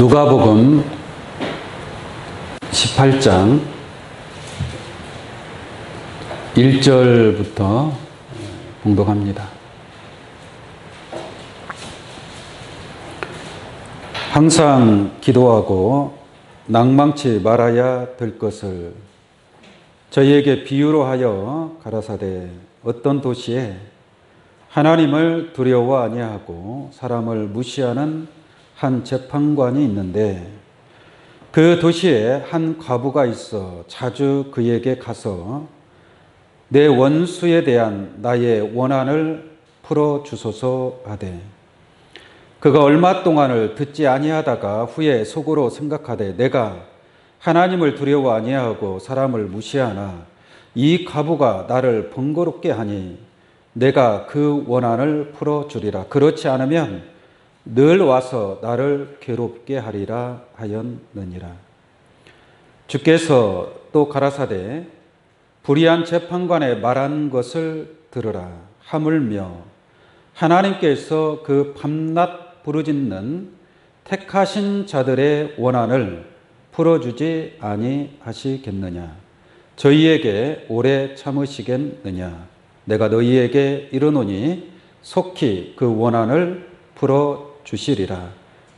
누가복음 18장 1절부터 봉독합니다. 항상 기도하고 낭망치 말아야 될 것을 저희에게 비유로 하여 가라사대 어떤 도시에 하나님을 두려워 아니하고 사람을 무시하는 한 재판관이 있는데 그 도시에 한 과부가 있어 자주 그에게 가서 내 원수에 대한 나의 원한을 풀어주소서 하되 그가 얼마 동안을 듣지 아니하다가 후에 속으로 생각하되 내가 하나님을 두려워 아니하고 사람을 무시하나 이 과부가 나를 번거롭게 하니 내가 그 원한을 풀어주리라. 그렇지 않으면 늘 와서 나를 괴롭게 하리라 하였느니라. 주께서 또 가라사대 불의한 재판관의 말한 것을 들으라. 하물며 하나님께서 그 밤낮 부르짖는 택하신 자들의 원한을 풀어주지 아니하시겠느냐. 저희에게 오래 참으시겠느냐. 내가 너희에게 이르노니 속히 그 원한을 풀어주시리라.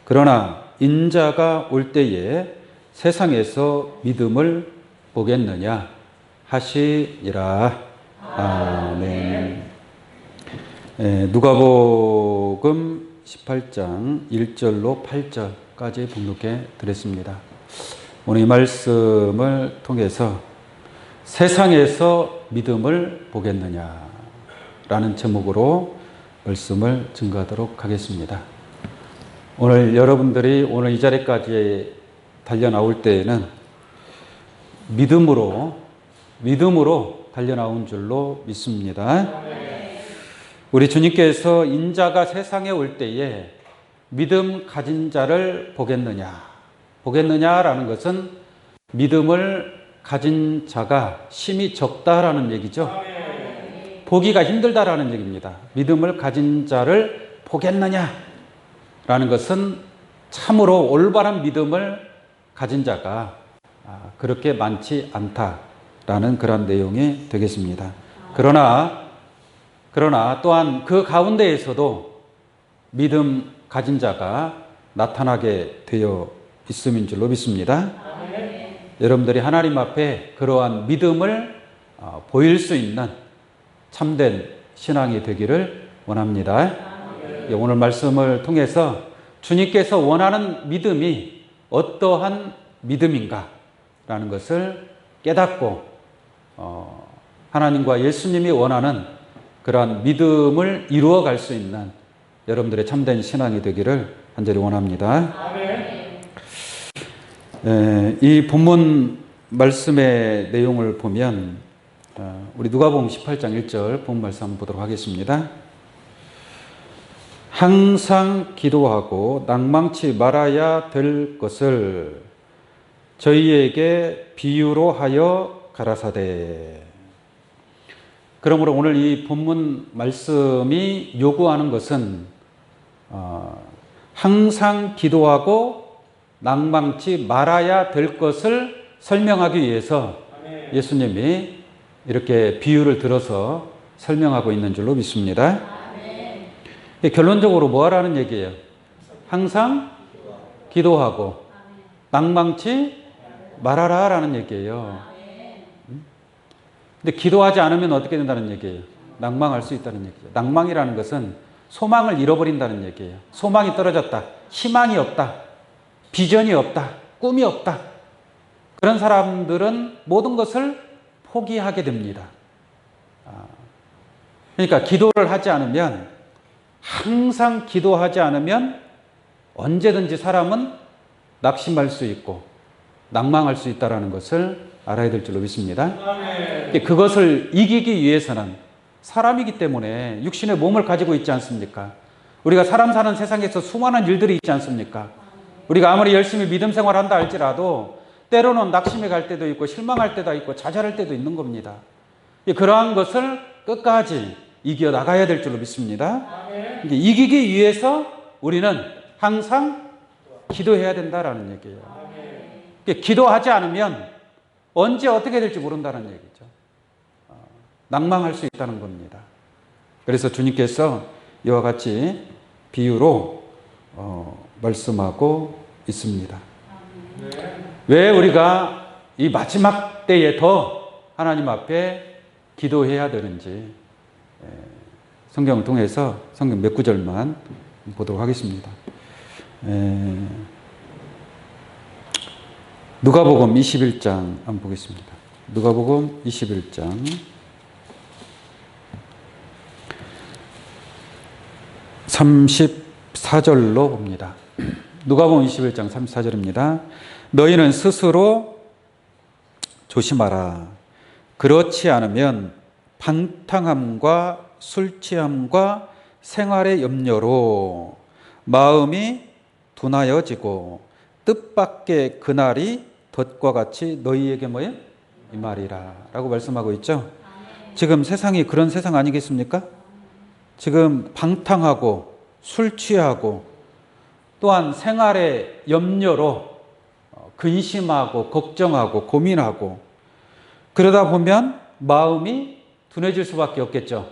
그러나 인자가 올 때에 세상에서 믿음을 보겠느냐 하시니라. 아멘. 누가복음 18장 1절로 8절까지 봉독해 드렸습니다. 오늘 이 말씀을 통해서 세상에서 믿음을 보겠느냐 라는 제목으로 말씀을 증거하도록 하겠습니다. 오늘 여러분들이 오늘 이 자리까지 달려나올 때에는 믿음으로 달려나온 줄로 믿습니다. 우리 주님께서 인자가 세상에 올 때에 믿음 가진 자를 보겠느냐라는 것은 믿음을 가진 자가 심히 적다라는 얘기죠. 보기가 힘들다라는 얘기입니다. 믿음을 가진 자를 보겠느냐라는 것은 참으로 올바른 믿음을 가진 자가 그렇게 많지 않다라는 그런 내용이 되겠습니다. 그러나 또한 그 가운데에서도 믿음 가진 자가 나타나게 되어 있음인 줄로 믿습니다. 여러분들이 하나님 앞에 그러한 믿음을 보일 수 있는 참된 신앙이 되기를 원합니다. 오늘 말씀을 통해서 주님께서 원하는 믿음이 어떠한 믿음인가라는 것을 깨닫고 하나님과 예수님이 원하는 그러한 믿음을 이루어갈 수 있는 여러분들의 참된 신앙이 되기를 간절히 원합니다. 이 본문 말씀의 내용을 보면 우리 누가복음 18장 1절 본문 말씀 한번 보도록 하겠습니다. 항상 기도하고 낭망치 말아야 될 것을 저희에게 비유로 하여 가라사대. 그러므로 오늘 이 본문 말씀이 요구하는 것은 항상 기도하고 낭망치 말아야 될 것을 설명하기 위해서 예수님이 이렇게 비유를 들어서 설명하고 있는 줄로 믿습니다. 결론적으로 뭐 하라는 얘기예요? 항상 기도하고 낭망치 말아라 라는 얘기예요. 근데 기도하지 않으면 어떻게 된다는 얘기예요? 낭망할 수 있다는 얘기죠. 낭망이라는 것은 소망을 잃어버린다는 얘기예요. 소망이 떨어졌다. 희망이 없다. 비전이 없다. 꿈이 없다. 그런 사람들은 모든 것을 포기하게 됩니다. 그러니까 기도를 하지 않으면, 항상 기도하지 않으면 언제든지 사람은 낙심할 수 있고 낭망할 수 있다는 것을 알아야 될 줄로 믿습니다. 그것을 이기기 위해서는 사람이기 때문에 육신의 몸을 가지고 있지 않습니까? 우리가 사람 사는 세상에서 수많은 일들이 있지 않습니까? 우리가 아무리 열심히 믿음 생활한다 할지라도 때로는 낙심해 갈 때도 있고 실망할 때도 있고 좌절할 때도 있는 겁니다. 그러한 것을 끝까지 이겨나가야 될 줄로 믿습니다. 이기기 위해서 우리는 항상 기도해야 된다라는 얘기예요. 기도하지 않으면 언제 어떻게 될지 모른다는 얘기죠. 낭망할 수 있다는 겁니다. 그래서 주님께서 이와 같이 비유로 말씀하고 있습니다. 왜 우리가 이 마지막 때에 더 하나님 앞에 기도해야 되는지 성경을 통해서 성경 몇 구절만 보도록 하겠습니다. 누가복음 21장 한번 보겠습니다. 누가복음 21장 34절로 봅니다. 누가복음 21장 34절입니다. 너희는 스스로 조심하라. 그렇지 않으면 방탕함과 술 취함과 생활의 염려로 마음이 둔하여지고 뜻밖의 그날이 덫과 같이 너희에게 뭐예요? 이 말이라 라고 말씀하고 있죠. 지금 세상이 그런 세상 아니겠습니까? 지금 방탕하고 술 취하고 또한 생활의 염려로 근심하고 걱정하고 고민하고 그러다 보면 마음이 둔해질 수밖에 없겠죠.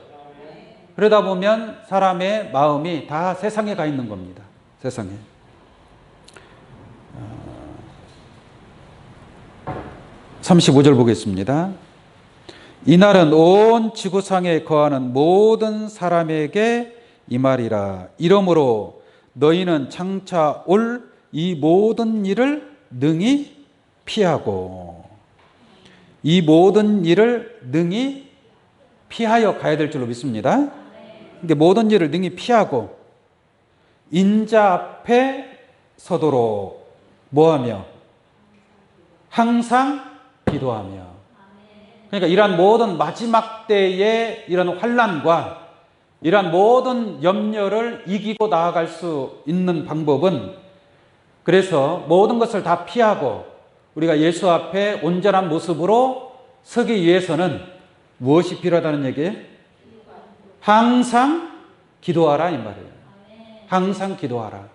그러다 보면 사람의 마음이 다 세상에 가 있는 겁니다. 세상에. 35절 보겠습니다. 이날은 온 지구상에 거하는 모든 사람에게 이 말이라. 이러므로 너희는 장차 올 이 모든 일을 능히 피하고 이 모든 일을 능히 피하여 가야 될 줄로 믿습니다. 근데 모든 일을 능히 피하고 인자 앞에 서도록 뭐하며? 항상 기도하며. 그러니까 이러한 모든 마지막 때의 이런 환난과 이러한 모든 염려를 이기고 나아갈 수 있는 방법은 그래서 모든 것을 다 피하고 우리가 예수 앞에 온전한 모습으로 서기 위해서는 무엇이 필요하다는 얘기예요? 항상 기도하라 이 말이에요. 항상 기도하라.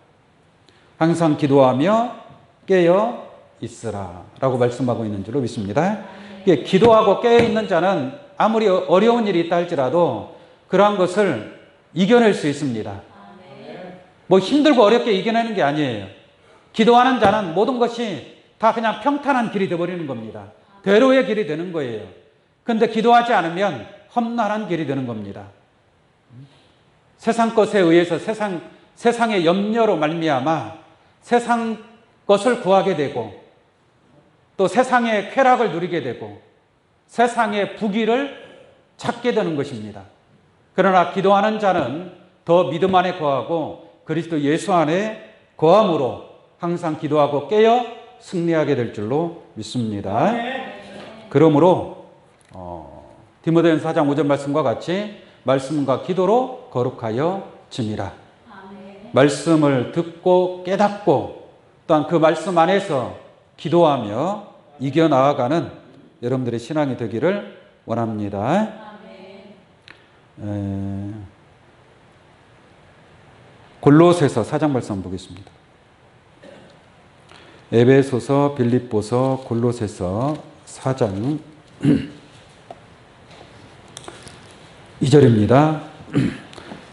항상 기도하며 깨어 있으라 라고 말씀하고 있는 줄로 믿습니다. 기도하고 깨어 있는 자는 아무리 어려운 일이 있다 할지라도 그러한 것을 이겨낼 수 있습니다. 뭐 힘들고 어렵게 이겨내는 게 아니에요. 기도하는 자는 모든 것이 다 그냥 평탄한 길이 되어버리는 겁니다. 대로의 길이 되는 거예요. 그런데 기도하지 않으면 험난한 길이 되는 겁니다. 세상 것에 의해서 세상의 염려로 말미암아 세상 것을 구하게 되고 또 세상의 쾌락을 누리게 되고 세상의 부귀를 찾게 되는 것입니다. 그러나 기도하는 자는 더 믿음 안에 거하고 그리스도 예수 안에 거함으로 항상 기도하고 깨어 승리하게 될 줄로 믿습니다. 그러므로 디모데전서 4장 5절 말씀과 같이 말씀과 기도로 거룩하여 짐이라. 말씀을 듣고 깨닫고 또한 그 말씀 안에서 기도하며 이겨나아가는 여러분들의 신앙이 되기를 원합니다. 골로새서 4장 말씀 한번 보겠습니다. 에베소서, 빌립보서, 골로새서 4장 2절입니다.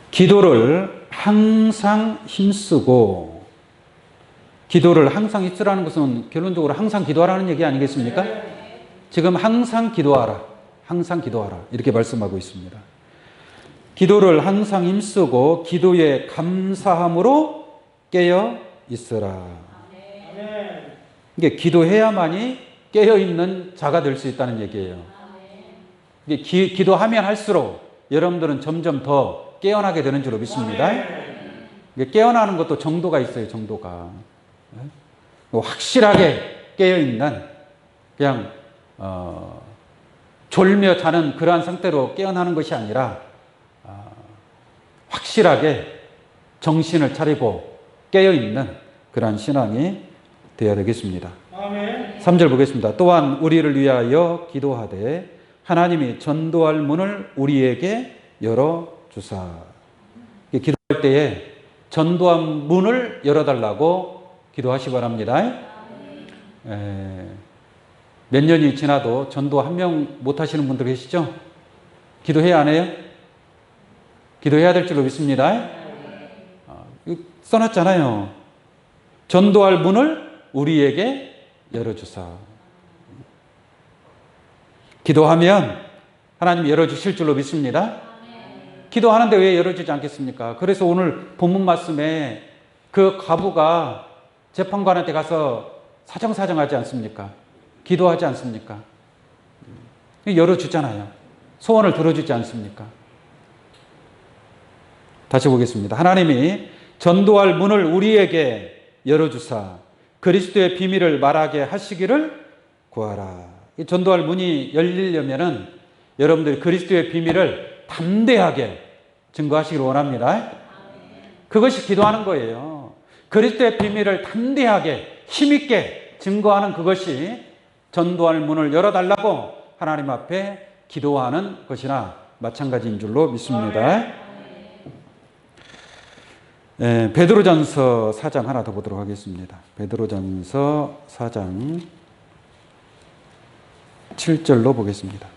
기도를 항상 힘쓰고, 기도를 항상 힘쓰라는 것은 결론적으로 항상 기도하라는 얘기 아니겠습니까? 지금 항상 기도하라, 항상 기도하라 이렇게 말씀하고 있습니다. 기도를 항상 힘쓰고 기도에 감사함으로 깨어 있으라. 이게 기도해야만이 깨어있는 자가 될 수 있다는 얘기예요. 이게 기도하면 할수록 여러분들은 점점 더 깨어나게 되는 줄로 믿습니다. 이게 깨어나는 것도 정도가 있어요. 정도가 확실하게 깨어있는 그냥 졸며 자는 그러한 상태로 깨어나는 것이 아니라 확실하게 정신을 차리고 깨어있는 그러한 신앙이 되어야 되겠습니다. 아멘. 3절 보겠습니다. 또한 우리를 위하여 기도하되 하나님이 전도할 문을 우리에게 열어주사. 기도할 때에 전도한 문을 열어달라고 기도하시 기 바랍니다. 몇 년이 지나도 전도 한 명 못 하시는 분들 계시죠? 기도해야 안 해요? 기도해야 될 줄로 믿습니다. 써놨잖아요. 전도할 문을 우리에게 열어주사. 기도하면 하나님이 열어주실 줄로 믿습니다. 기도하는데 왜 열어주지 않겠습니까? 그래서 오늘 본문 말씀에 그 과부가 재판관한테 가서 사정사정하지 않습니까? 기도하지 않습니까? 열어주잖아요. 소원을 들어주지 않습니까? 다시 보겠습니다. 하나님이 전도할 문을 우리에게 열어주사 그리스도의 비밀을 말하게 하시기를 구하라. 이 전도할 문이 열리려면은 여러분들이 그리스도의 비밀을 담대하게 증거하시기를 원합니다. 그것이 기도하는 거예요. 그리스도의 비밀을 담대하게 힘있게 증거하는 그것이 전도할 문을 열어달라고 하나님 앞에 기도하는 것이나 마찬가지인 줄로 믿습니다. 베드로전서 4장 하나 더 보도록 하겠습니다. 베드로전서 4장 7절로 보겠습니다.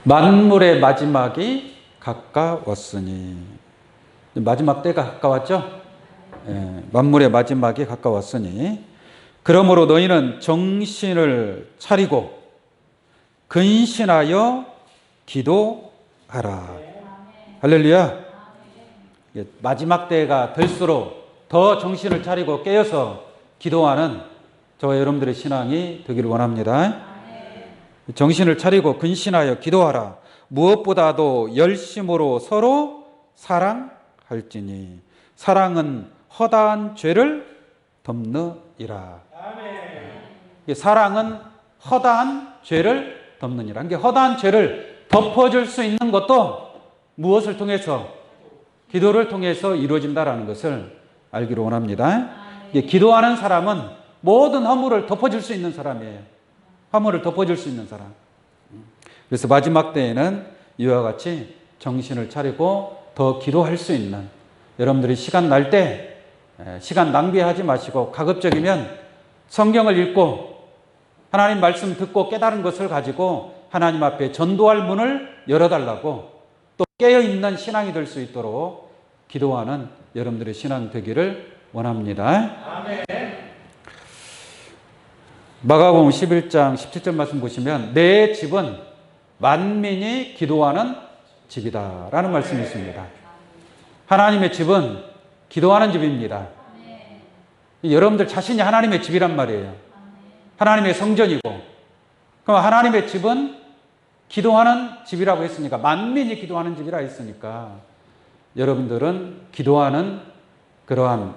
만물의 마지막이 가까웠으니 마지막 때가 가까웠죠? 만물의 마지막이 가까웠으니 그러므로 너희는 정신을 차리고 근신하여 기도하라. 할렐루야. 마지막 때가 될수록 더 정신을 차리고 깨어서 기도하는 저와 여러분들의 신앙이 되기를 원합니다. 정신을 차리고 근신하여 기도하라. 무엇보다도 열심으로 서로 사랑할지니 사랑은 허다한 죄를 덮느니라. 사랑은 허다한 죄를 덮느니라. 이게 허다한 죄를 덮어줄 수 있는 것도 무엇을 통해서? 기도를 통해서 이루어진다라는 것을 알기를 원합니다. 기도하는 사람은 모든 허물을 덮어줄 수 있는 사람이에요. 허물을 덮어줄 수 있는 사람. 그래서 마지막 때에는 이와 같이 정신을 차리고 더 기도할 수 있는 여러분들이 시간 날 때 시간 낭비하지 마시고 가급적이면 성경을 읽고 하나님 말씀 듣고 깨달은 것을 가지고 하나님 앞에 전도할 문을 열어달라고 또 깨어있는 신앙이 될 수 있도록 기도하는 여러분들의 신앙 되기를 원합니다. 아멘. 마가복음 11장 17절 말씀 보시면 내 집은 만민이 기도하는 집이다 라는 말씀이 있습니다. 하나님의 집은 기도하는 집입니다. 여러분들 자신이 하나님의 집이란 말이에요. 하나님의 성전이고 그럼 하나님의 집은 기도하는 집이라고 했으니까 만민이 기도하는 집이라 했으니까 여러분들은 기도하는 그러한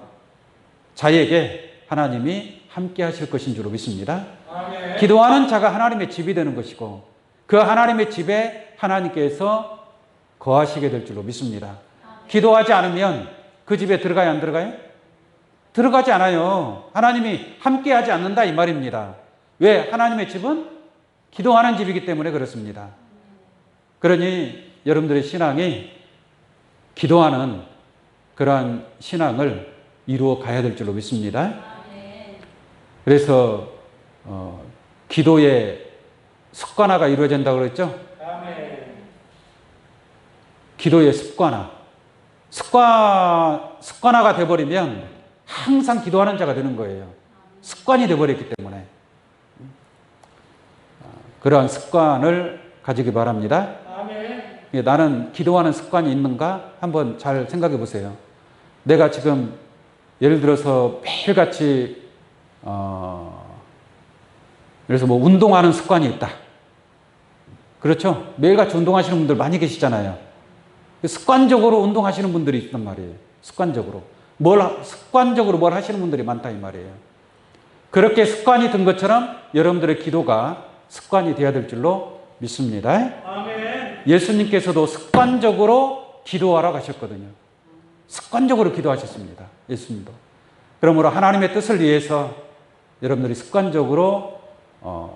자에게 하나님이 함께 하실 것인 줄로 믿습니다. 아멘. 기도하는 자가 하나님의 집이 되는 것이고 그 하나님의 집에 하나님께서 거하시게 될 줄로 믿습니다. 아멘. 기도하지 않으면 그 집에 들어가요, 안 들어가요? 들어가지 않아요. 하나님이 함께 하지 않는다 이 말입니다. 왜? 하나님의 집은 기도하는 집이기 때문에 그렇습니다. 그러니 여러분들의 신앙이 기도하는 그러한 신앙을 이루어 가야 될 줄로 믿습니다. 그래서 기도의 습관화가 이루어진다고 그랬죠? 기도의 습관화. 습관화가 돼버리면 항상 기도하는 자가 되는 거예요. 습관이 돼버렸기 때문에. 그러한 습관을 가지기 바랍니다. 아멘. 나는 기도하는 습관이 있는가? 한번 잘 생각해 보세요. 내가 지금 예를 들어서 매일같이 그래서 뭐 운동하는 습관이 있다. 그렇죠? 매일같이 운동하시는 분들 많이 계시잖아요. 습관적으로 운동하시는 분들이 있단 말이에요. 습관적으로 뭘 하시는 분들이 많다 이 말이에요. 그렇게 습관이 든 것처럼 여러분들의 기도가 습관이 되어야 될 줄로 믿습니다. 아멘. 예수님께서도 습관적으로 기도하러 가셨거든요. 습관적으로 기도하셨습니다. 예수님도. 그러므로 하나님의 뜻을 위해서 여러분들이 습관적으로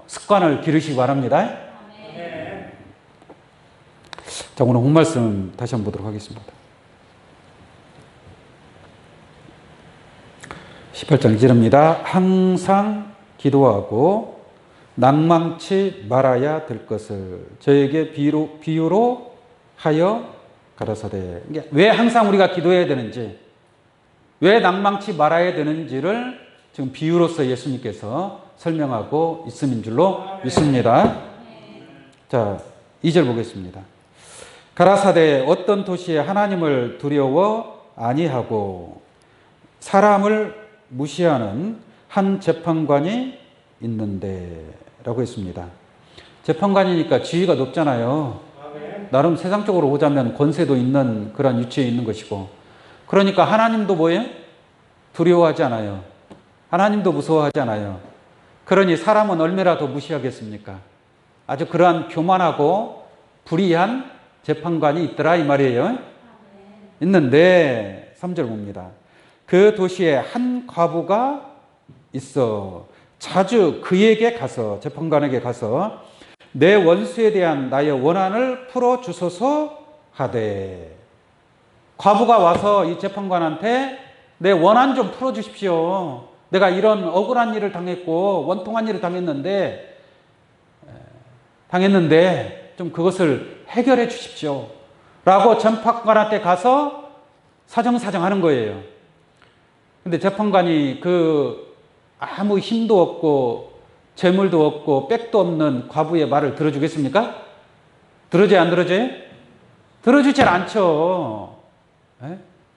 습관을 기르시기 바랍니다. 아멘. 자, 오늘 본 말씀 다시 한번 보도록 하겠습니다. 18장 이절입니다. 항상 기도하고 낭망치 말아야 될 것을 저에게 비유로 하여 가라사대. 왜 항상 우리가 기도해야 되는지, 왜 낭망치 말아야 되는지를 지금 비유로서 예수님께서 설명하고 있음인 줄로 믿습니다. 자, 2절 보겠습니다. 가라사대 어떤 도시에 하나님을 두려워 아니하고 사람을 무시하는 한 재판관이 있는데 라고 했습니다. 재판관이니까 지위가 높잖아요. 나름 세상적으로 오자면 권세도 있는 그런 위치에 있는 것이고, 그러니까 하나님도 뭐예요? 두려워하지 않아요. 하나님도 무서워하지 않아요. 그러니 사람은 얼마나 더 무시하겠습니까? 아주 그러한 교만하고 불의한 재판관이 있더라 이 말이에요. 있는데 3절 봅니다. 그 도시에 한 과부가 있어 자주 그에게 가서, 재판관에게 가서 내 원수에 대한 나의 원한을 풀어주소서 하되. 과부가 와서 이 재판관한테 내 원한 좀 풀어주십시오. 내가 이런 억울한 일을 당했고 원통한 일을 당했는데 좀 그것을 해결해 주십시오 라고 재판관한테 가서 사정사정하는 거예요. 근데 재판관이 그 아무 힘도 없고 재물도 없고 백도 없는 과부의 말을 들어주겠습니까? 들어줘요, 안 들어줘요? 들어주질 않죠.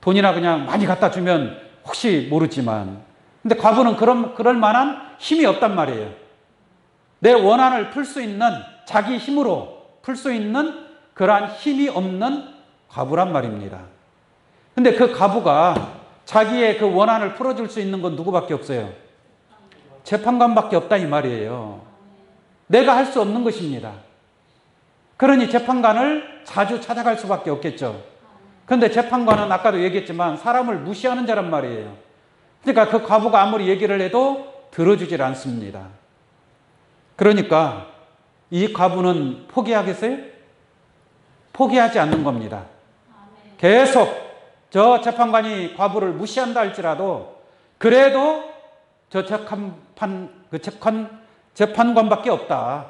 돈이나 그냥 많이 갖다 주면 혹시 모르지만. 근데 과부는 그럴 만한 힘이 없단 말이에요. 내 원한을 풀 수 있는, 자기 힘으로 풀 수 있는 그러한 힘이 없는 과부란 말입니다. 근데 그 과부가 자기의 그 원한을 풀어줄 수 있는 건 누구밖에 없어요? 재판관밖에 없다 이 말이에요. 내가 할 수 없는 것입니다. 그러니 재판관을 자주 찾아갈 수밖에 없겠죠. 그런데 재판관은 아까도 얘기했지만 사람을 무시하는 자란 말이에요. 그러니까 그 과부가 아무리 얘기를 해도 들어주질 않습니다. 그러니까 이 과부는 포기하겠어요? 포기하지 않는 겁니다. 계속 저 재판관이 과부를 무시한다 할지라도 그래도 저 재판관밖에 없다.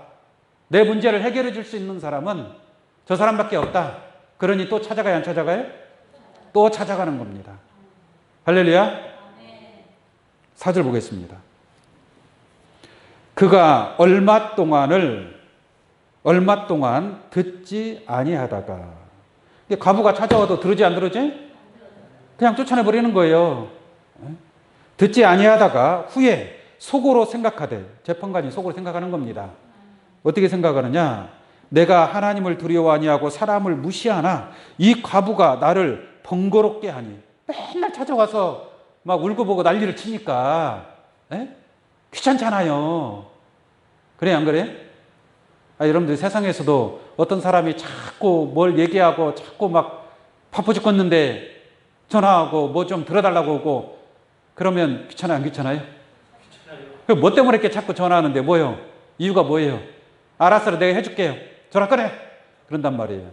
내 문제를 해결해 줄 수 있는 사람은 저 사람밖에 없다. 그러니 또 찾아가요, 안 찾아가요? 또 찾아가는 겁니다. 할렐루야. 4절 보겠습니다. 그가 얼마 동안 듣지 아니하다가. 과부가 찾아와도 들으지 안 들으지? 그냥 쫓아내버리는 거예요. 듣지 아니하다가 후에 속으로 생각하되, 재판관이 속으로 생각하는 겁니다. 어떻게 생각하느냐? 내가 하나님을 두려워 아니하고 사람을 무시하나 이 과부가 나를 번거롭게 하니. 맨날 찾아와서 막 울고보고 난리를 치니까 귀찮잖아요. 그래 안 그래? 여러분들 세상에서도 어떤 사람이 자꾸 뭘 얘기하고 자꾸 막 바빠 죽겠는데 전화하고 뭐 좀 들어달라고 오고 그러면 귀찮아요, 안 귀찮아요? 귀찮아요. 뭐 때문에 이렇게 자꾸 전화하는데 뭐예요? 이유가 뭐예요? 알았어, 내가 해줄게요. 전화 끊어. 그런단 말이에요.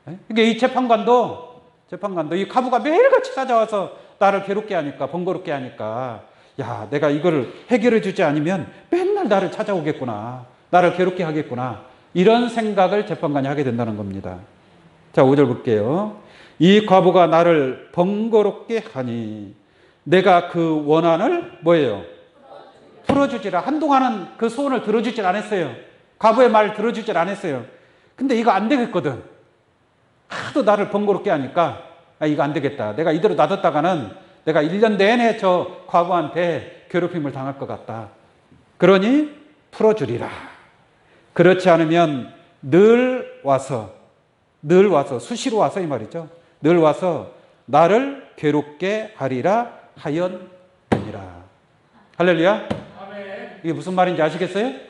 그러니까 이 재판관도 이 과부가 매일같이 찾아와서 나를 괴롭게 하니까, 번거롭게 하니까, 야, 내가 이거를 해결해 주지 않으면 맨날 나를 찾아오겠구나. 나를 괴롭게 하겠구나. 이런 생각을 재판관이 하게 된다는 겁니다. 자, 5절 볼게요. 이 과부가 나를 번거롭게 하니 내가 그 원한을 뭐예요? 풀어주지라. 한동안은 그 소원을 들어주질 않았어요. 과부의 말을 들어주질 않았어요. 근데 이거 안 되겠거든. 하도 나를 번거롭게 하니까 이거 안 되겠다. 내가 이대로 놔뒀다가는 내가 1년 내내 저 과부한테 괴롭힘을 당할 것 같다. 그러니 풀어주리라. 그렇지 않으면 늘 와서 수시로 와서 이 말이죠. 늘 와서 나를 괴롭게 하리라 하였느니라. 할렐루야. 아멘. 이게 무슨 말인지 아시겠어요? 아멘.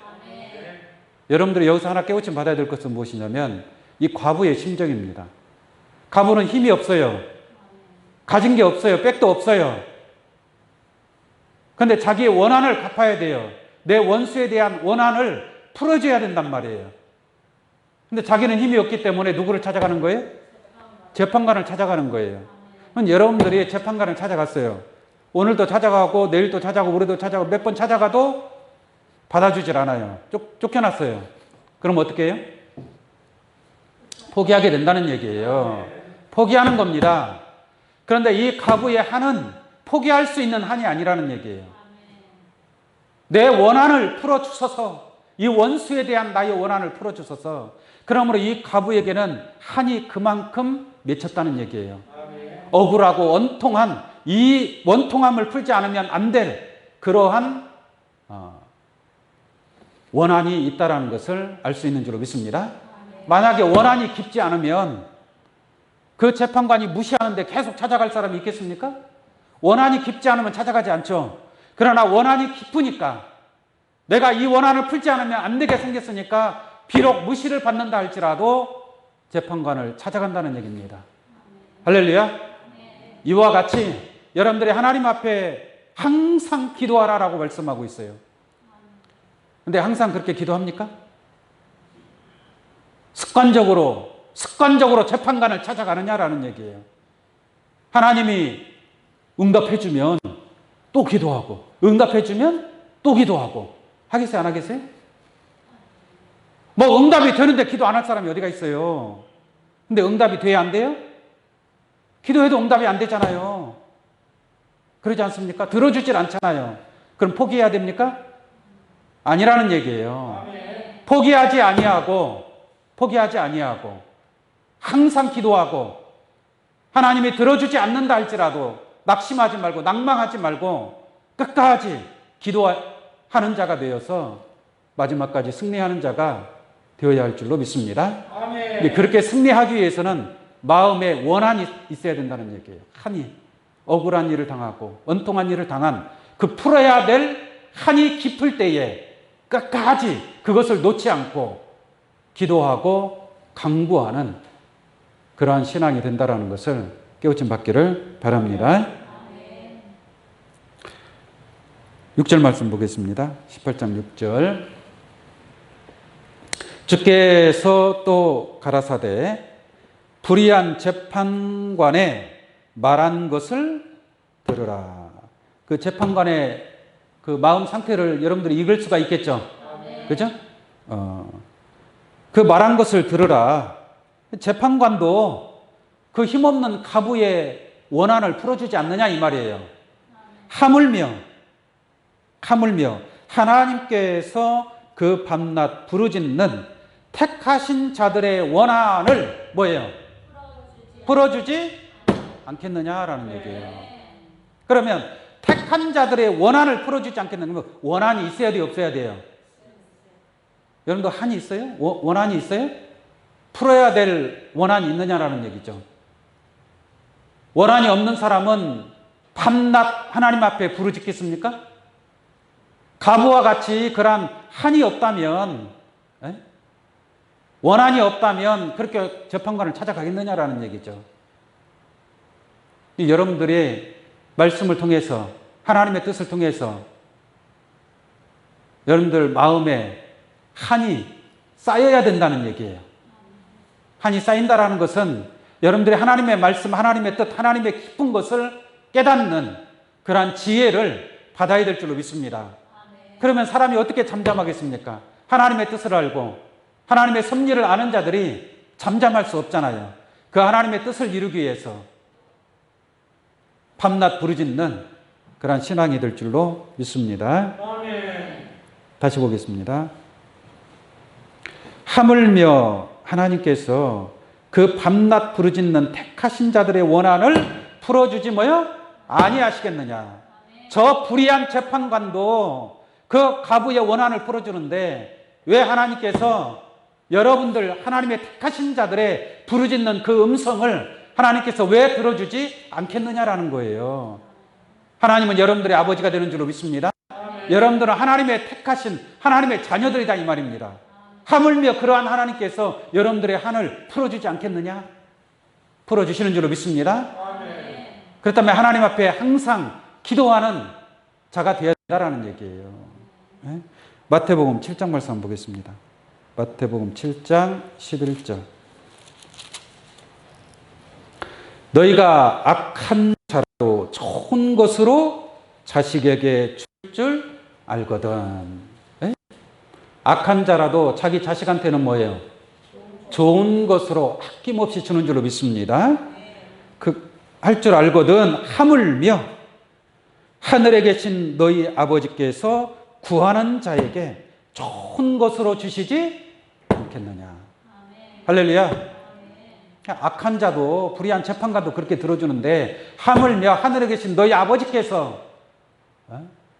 여러분들이 여기서 하나 깨우침 받아야 될 것은 무엇이냐면 이 과부의 심정입니다. 과부는 힘이 없어요. 가진 게 없어요. 백도 없어요. 그런데 자기의 원한을 갚아야 돼요. 내 원수에 대한 원한을 풀어줘야 된단 말이에요. 근데 자기는 힘이 없기 때문에 누구를 찾아가는 거예요? 재판관을 찾아가는 거예요. 그럼 여러분들이 재판관을 찾아갔어요. 오늘도 찾아가고 내일도 찾아가고 모레도 찾아가고 몇 번 찾아가도 받아주질 않아요. 쫓겨났어요. 그럼 어떻게 해요? 포기하게 된다는 얘기예요. 포기하는 겁니다. 그런데 이 가부의 한은 포기할 수 있는 한이 아니라는 얘기예요. 내 원한을 풀어주소서. 이 원수에 대한 나의 원한을 풀어주소서. 그러므로 이 가부에게는 한이 그만큼 맺혔다는 얘기예요. 억울하고 원통한 이 원통함을 풀지 않으면 안 될 그러한 원한이 있다는 것을 알 수 있는 줄로 믿습니다. 만약에 원한이 깊지 않으면 그 재판관이 무시하는데 계속 찾아갈 사람이 있겠습니까? 원한이 깊지 않으면 찾아가지 않죠. 그러나 원한이 깊으니까 내가 이 원한을 풀지 않으면 안 되게 생겼으니까 비록 무시를 받는다 할지라도 재판관을 찾아간다는 얘기입니다. 할렐루야. 이와 같이 여러분들이 하나님 앞에 항상 기도하라라고 말씀하고 있어요. 근데 항상 그렇게 기도합니까? 습관적으로 재판관을 찾아가느냐라는 얘기예요. 하나님이 응답해주면 또 기도하고, 응답해주면 또 기도하고. 하겠어요, 안 하겠어요? 뭐 응답이 되는데 기도 안 할 사람이 어디가 있어요? 근데 응답이 돼야 안 돼요? 기도해도 응답이 안 되잖아요. 그러지 않습니까? 들어주질 않잖아요. 그럼 포기해야 됩니까? 아니라는 얘기예요. 포기하지 아니하고 항상 기도하고 하나님이 들어주지 않는다 할지라도 낙심하지 말고 낭망하지 말고 끝까지 기도하는 자가 되어서 마지막까지 승리하는 자가 되어야 할 줄로 믿습니다. 그렇게 승리하기 위해서는 마음에 원한이 있어야 된다는 얘기예요. 한이 억울한 일을 당하고 원통한 일을 당한 그 풀어야 될 한이 깊을 때에 끝까지 그것을 놓지 않고 기도하고 강구하는 그러한 신앙이 된다는 것을 깨우침 받기를 바랍니다. 6절 말씀 보겠습니다. 18장 6절. 주께서 또 가라사대 불의한 재판관의 말한 것을 들으라. 그 재판관의 그 마음 상태를 여러분들이 읽을 수가 있겠죠. 그죠? 그 말한 것을 들으라. 재판관도 그 힘없는 가부의 원한을 풀어주지 않느냐 이 말이에요. 하물며 하나님께서 그 밤낮 부르짖는 택하신 자들의 원한을 뭐예요? 풀어주지 않겠느냐라는 얘기예요. 그러면 택한 자들의 원한을 풀어주지 않겠느냐. 원한이 있어야 돼요, 없어야 돼요? 여러분도 한이 있어요? 원한이 있어요? 풀어야 될 원한이 있느냐라는 얘기죠. 원한이 없는 사람은 밤낮 하나님 앞에 부르짖겠습니까? 가부와 같이 그러한 한이 없다면, 원한이 없다면 그렇게 재판관을 찾아가겠느냐라는 얘기죠. 여러분들이 말씀을 통해서 하나님의 뜻을 통해서 여러분들 마음에 한이 쌓여야 된다는 얘기예요. 한이 쌓인다라는 것은 여러분들이 하나님의 말씀, 하나님의 뜻, 하나님의 깊은 것을 깨닫는 그러한 지혜를 받아야 될 줄로 믿습니다. 그러면 사람이 어떻게 잠잠하겠습니까? 하나님의 뜻을 알고 하나님의 섭리를 아는 자들이 잠잠할 수 없잖아요. 그 하나님의 뜻을 이루기 위해서 밤낮 부르짖는 그러한 신앙이 될 줄로 믿습니다. 다시 보겠습니다. 하물며 하나님께서 그 밤낮 부르짖는 택하신 자들의 원한을 풀어주지 뭐요? 아니하시겠느냐. 저 불의한 재판관도 그 가부의 원한을 풀어주는데 왜 하나님께서 여러분들 하나님의 택하신 자들의 부르짖는 그 음성을 하나님께서 왜 들어주지 않겠느냐라는 거예요. 하나님은 여러분들의 아버지가 되는 줄로 믿습니다. 여러분들은 하나님의 택하신 하나님의 자녀들이다 이 말입니다. 하물며 그러한 하나님께서 여러분들의 한을 풀어주지 않겠느냐? 풀어주시는 줄로 믿습니다. 그렇다면 하나님 앞에 항상 기도하는 자가 되어야 된다는 얘기예요. 네? 마태복음 7장 말씀 한번 보겠습니다. 마태복음 7장 11절. 너희가 악한 자라도 좋은 것으로 자식에게 줄 줄 알거든. 에? 악한 자라도 자기 자식한테는 뭐예요? 좋은 것으로 아낌없이 주는 줄로 믿습니다. 할 줄 알거든. 하물며 하늘에 계신 너희 아버지께서 구하는 자에게 좋은 것으로 주시지 않겠느냐. 할렐루야. 악한 자도 불의한 재판관도 그렇게 들어주는데 하물며 하늘에 계신 너희 아버지께서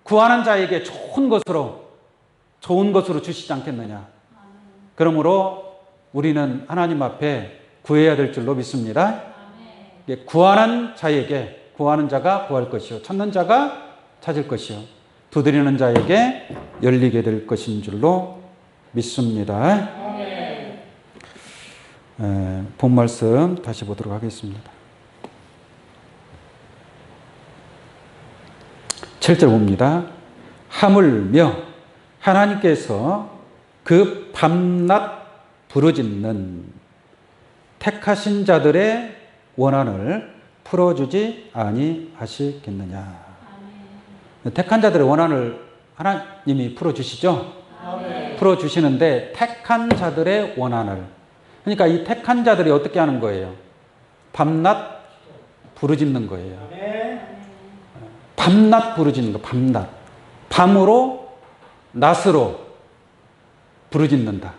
구하는 자에게 좋은 것으로 주시지 않겠느냐. 그러므로 우리는 하나님 앞에 구해야 될 줄로 믿습니다. 구하는 자가 구할 것이요 찾는 자가 찾을 것이요 두드리는 자에게 열리게 될 것인 줄로 믿습니다. 본 말씀 다시 보도록 하겠습니다. 7절 봅니다. 하물며 하나님께서 그 밤낮 부르짖는 택하신 자들의 원한을 풀어주지 아니하시겠느냐. 택한 자들의 원한을 하나님이 풀어주시죠. 풀어주시는데 택한 자들의 원한을, 그러니까 이 택한 자들이 어떻게 하는 거예요? 밤낮 부르짖는 거예요. 밤낮 부르짖는 거. 밤낮. 밤으로 낮으로 부르짖는다.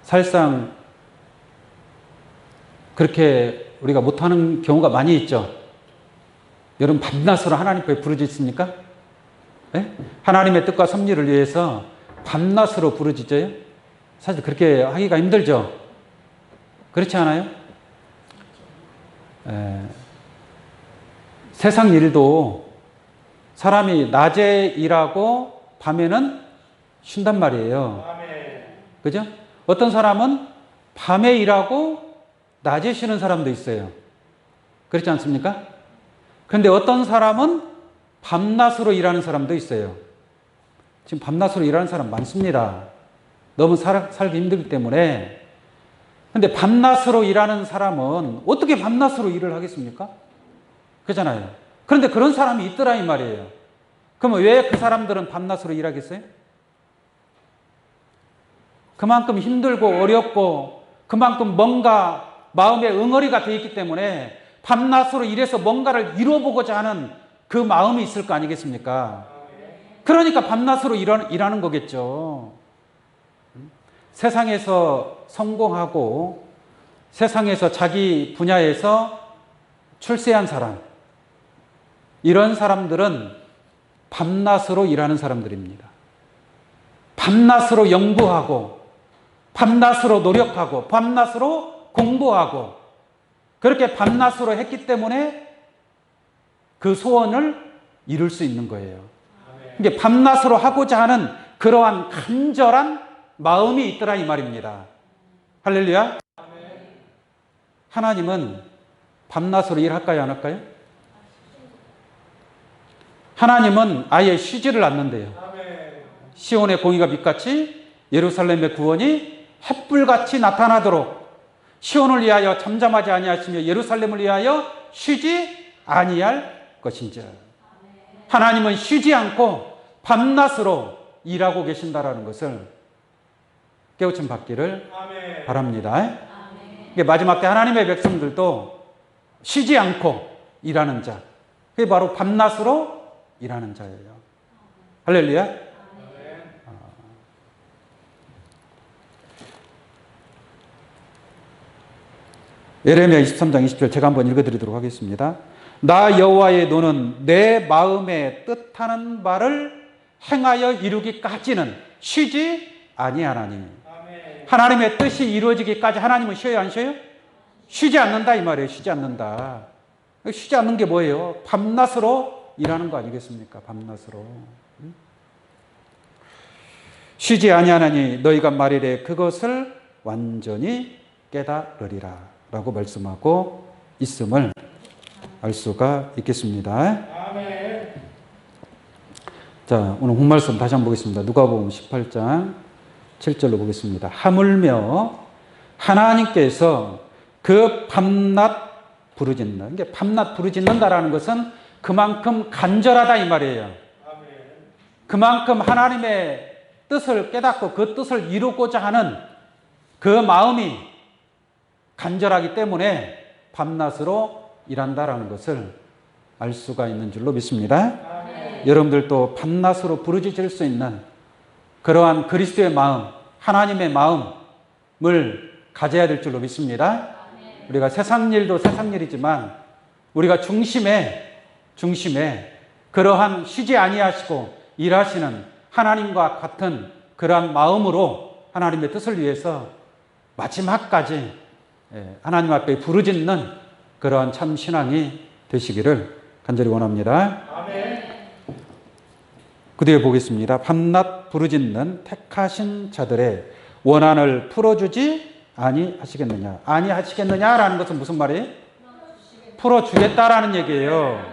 사실상 그렇게 우리가 못하는 경우가 많이 있죠. 여러분 밤낮으로 하나님 앞에 부르짖습니까? 네? 하나님의 뜻과 섭리를 위해서 밤낮으로 부르짖어요? 사실 그렇게 하기가 힘들죠. 그렇지 않아요? 세상 일도 사람이 낮에 일하고 밤에는 쉰단 말이에요. 그죠? 어떤 사람은 밤에 일하고 낮에 쉬는 사람도 있어요. 그렇지 않습니까? 그런데 어떤 사람은 밤낮으로 일하는 사람도 있어요. 지금 밤낮으로 일하는 사람 많습니다. 너무 살기 힘들기 때문에. 그런데 밤낮으로 일하는 사람은 어떻게 밤낮으로 일을 하겠습니까? 그렇잖아요. 그런데 그런 사람이 있더라 이 말이에요. 그러면 왜 그 사람들은 밤낮으로 일하겠어요? 그만큼 힘들고 어렵고 그만큼 뭔가 마음에 응어리가 되어 있기 때문에 밤낮으로 일해서 뭔가를 이뤄보고자 하는 그 마음이 있을 거 아니겠습니까? 그러니까 밤낮으로 일하는 거겠죠. 세상에서 성공하고 세상에서 자기 분야에서 출세한 사람, 이런 사람들은 밤낮으로 일하는 사람들입니다. 밤낮으로 연구하고 밤낮으로 노력하고 밤낮으로 공부하고 그렇게 밤낮으로 했기 때문에 그 소원을 이룰 수 있는 거예요. 이게 밤낮으로 하고자 하는 그러한 간절한 마음이 있더라 이 말입니다. 할렐루야. 하나님은 밤낮으로 일할까요, 안 할까요? 하나님은 아예 쉬지를 않는데요. 시온의 공의가 빛같이 예루살렘의 구원이 햇불같이 나타나도록 시온을 위하여 잠잠하지 아니하시며 예루살렘을 위하여 쉬지 아니할 것인지. 하나님은 쉬지 않고 밤낮으로 일하고 계신다라는 것을 깨우침 받기를 바랍니다. 마지막 때 하나님의 백성들도 쉬지 않고 일하는 자, 그게 바로 밤낮으로 일하는 자예요. 할렐루야. 예레미야 23장 20절 제가 한번 읽어드리도록 하겠습니다. 나 여호와의 노는 내 마음에 뜻하는 바를 행하여 이루기까지는 쉬지 아니하나니. 하나님의 뜻이 이루어지기까지 하나님은 쉬어요, 안 쉬어요? 쉬지 않는다 이 말이에요. 쉬지 않는다. 쉬지 않는 게 뭐예요? 밤낮으로 일하는 거 아니겠습니까? 밤낮으로. 쉬지 아니하나니 너희가 말이래 그것을 완전히 깨달으리라 라고 말씀하고 있음을 알 수가 있겠습니다. 자, 오늘 본말씀 다시 한번 보겠습니다. 누가복음 18장 7절로 보겠습니다. 하물며 하나님께서 그 밤낮 부르짖는, 이게 밤낮 부르짖는다라는 것은 그만큼 간절하다 이 말이에요. 그만큼 하나님의 뜻을 깨닫고 그 뜻을 이루고자 하는 그 마음이 간절하기 때문에 밤낮으로 일한다라는 것을 알 수가 있는 줄로 믿습니다. 여러분들도 밤낮으로 부르짖을 수 있는 그러한 그리스도의 마음, 하나님의 마음을 가져야 될 줄로 믿습니다. 우리가 세상 일도 세상 일이지만 우리가 중심에 그러한 쉬지 아니하시고 일하시는 하나님과 같은 그러한 마음으로 하나님의 뜻을 위해서 마지막까지 하나님 앞에 부르짖는 그러한 참 신앙이 되시기를 간절히 원합니다. 아멘. 그 뒤에 보겠습니다. 밤낮 부르짖는 택하신 자들의 원한을 풀어주지 아니하시겠느냐. 아니하시겠느냐라는 것은 무슨 말이에요? 풀어주겠다라는 얘기예요.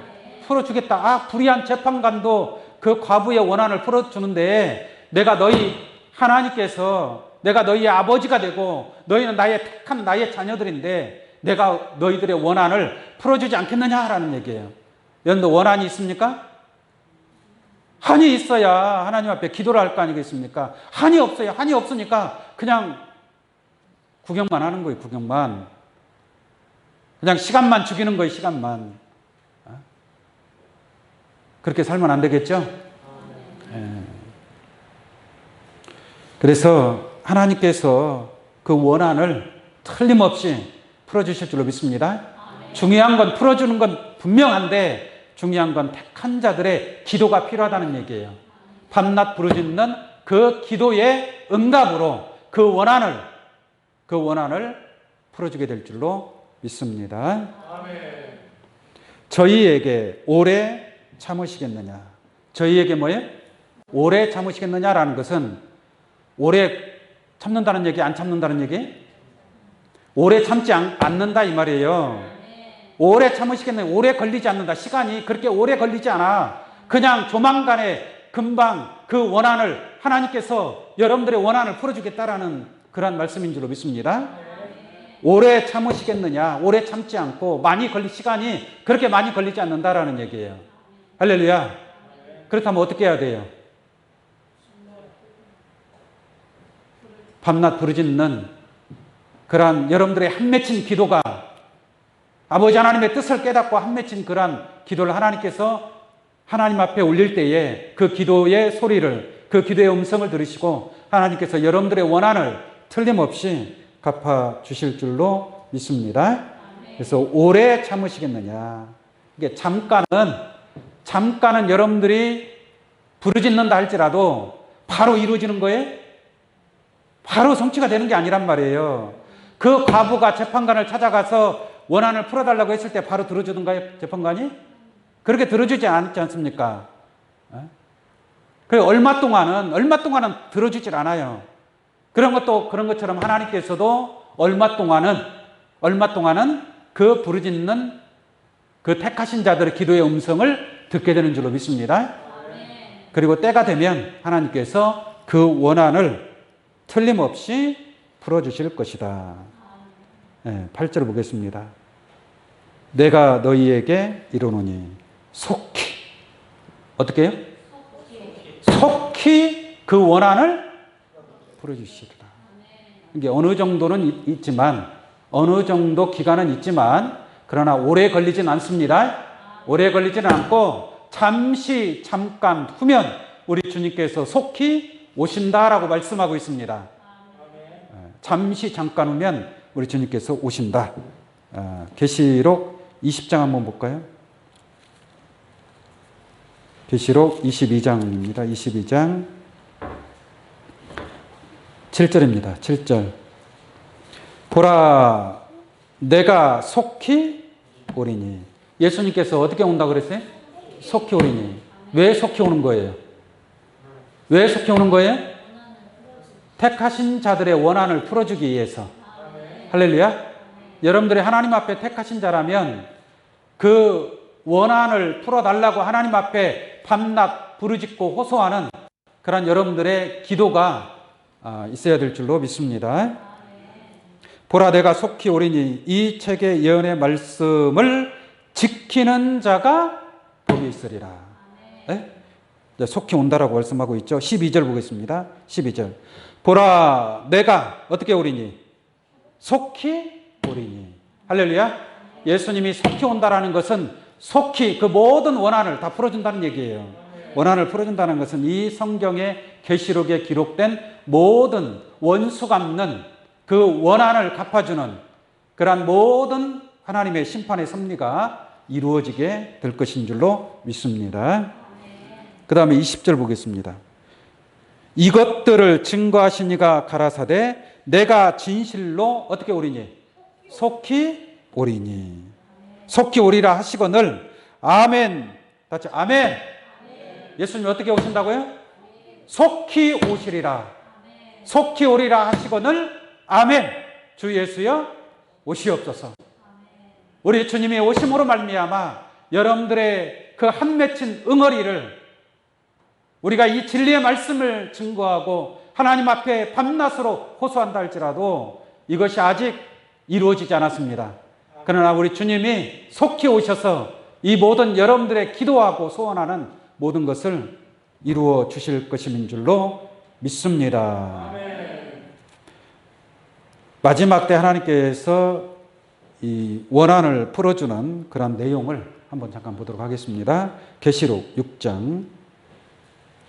풀어주겠다. 불의한 재판관도 그 과부의 원한을 풀어주는데 내가 하나님께서 내가 너희의 아버지가 되고 너희는 나의 택한 나의 자녀들인데 내가 너희들의 원한을 풀어주지 않겠느냐라는 얘기예요. 여러분들 원한이 있습니까? 한이 있어야 하나님 앞에 기도를 할 거 아니겠습니까? 한이 없어요. 한이 없으니까 그냥 구경만 하는 거예요. 구경만. 그냥 시간만 죽이는 거예요. 시간만. 그렇게 살면 안 되겠죠? 그래서 하나님께서 그 원한을 틀림없이 풀어주실 줄로 믿습니다. 중요한 건 풀어주는 건 분명한데 중요한 건 택한 자들의 기도가 필요하다는 얘기예요. 밤낮 부르짖는 그 기도의 응답으로 그 원한을 풀어주게 될 줄로 믿습니다. 아멘. 저희에게 오래 참으시겠느냐. 저희에게 뭐예요? 오래 참으시겠느냐라는 것은 오래 참는다는 얘기, 안 참는다는 얘기? 오래 참지 않는다 이 말이에요. 오래 참으시겠느냐. 오래 걸리지 않는다. 시간이 그렇게 오래 걸리지 않아. 그냥 조만간에 금방 그 원한을 하나님께서 여러분들의 원한을 풀어주겠다라는 그런 말씀인 줄로 믿습니다. 오래 참으시겠느냐. 오래 참지 않고 시간이 그렇게 많이 걸리지 않는다라는 얘기예요. 할렐루야. 그렇다면 어떻게 해야 돼요? 밤낮 부르짖는 그러한 여러분들의 한맺힌 기도가 아버지 하나님의 뜻을 깨닫고 한맺힌 그러한 기도를 하나님께서 하나님 앞에 올릴 때에 그 기도의 소리를, 그 기도의 음성을 들으시고 하나님께서 여러분들의 원한을 틀림없이 갚아주실 줄로 믿습니다. 그래서 오래 참으시겠느냐. 이게 잠깐은 여러분들이 부르짖는다 할지라도 바로 이루어지는 거예요? 바로 성취가 되는 게 아니란 말이에요. 그 과부가 재판관을 찾아가서 원한을 풀어달라고 했을 때 바로 들어주던가요? 재판관이? 그렇게 들어주지 않지 않습니까? 그리고 얼마 동안은 들어주질 않아요. 그런 것처럼 하나님께서도 얼마 동안은 그 부르짖는 그 택하신 자들의 기도의 음성을 듣게 되는 줄로 믿습니다. 그리고 때가 되면 하나님께서 그 원한을 틀림없이 풀어주실 것이다. 8절 보겠습니다. 내가 너희에게 이르노니 속히 어떻게 해요? 속히 그 원한을 풀어주시리라. 이게 어느 정도는 있지만 어느 정도 기간은 있지만 그러나 오래 걸리진 않습니다. 오래 걸리지는 않고 잠깐 후면 우리 주님께서 속히 오신다라고 말씀하고 있습니다. 잠깐 후면 우리 주님께서 오신다. 계시록 20장 한번 볼까요? 계시록 22장입니다. 22장 7절입니다. 7절. 보라, 내가 속히 오리니. 예수님께서 어떻게 온다고 그랬어요? 속히 오리니. 왜 속히 오는 거예요? 왜 속히 오는 거예요? 택하신 자들의 원한을 풀어주기 위해서. 할렐루야. 여러분들이 하나님 앞에 택하신 자라면 그 원한을 풀어달라고 하나님 앞에 밤낮 부르짖고 호소하는 그런 여러분들의 기도가 있어야 될 줄로 믿습니다. 보라 내가 속히 오리니 이 책의 예언의 말씀을 지키는 자가 복이 있으리라. 네? 속히 온다라고 말씀하고 있죠. 12절 보겠습니다. 12절. 보라 내가 어떻게 오리니? 속히 오리니. 할렐루야. 예수님이 속히 온다라는 것은 속히 그 모든 원한을 다 풀어준다는 얘기예요. 원한을 풀어준다는 것은 이 성경의 계시록에 기록된 모든 원수 갚는 그 원한을 갚아주는 그러한 모든 하나님의 심판의 섭리가 이루어지게 될 것인 줄로 믿습니다. 그 다음에 20절 보겠습니다. 이것들을 증거하시니가 가라사대 내가 진실로 어떻게 오리니? 속히 오리니. 속히 오리라 하시거늘 아멘. 다시 아멘. 예수님 어떻게 오신다고요? 속히 오시리라. 속히 오리라 하시거늘 아멘. 주 예수여 오시옵소서. 우리 주님의 오심으로 말미암아 여러분들의 그 한 맺힌 응어리를 우리가 이 진리의 말씀을 증거하고 하나님 앞에 밤낮으로 호소한다 할지라도 이것이 아직 이루어지지 않았습니다. 그러나 우리 주님이 속히 오셔서 이 모든 여러분들의 기도하고 소원하는 모든 것을 이루어 주실 것인 줄로 믿습니다. 마지막 때 하나님께서 이 원한을 풀어주는 그런 내용을 한번 잠깐 보도록 하겠습니다. 계시록 6장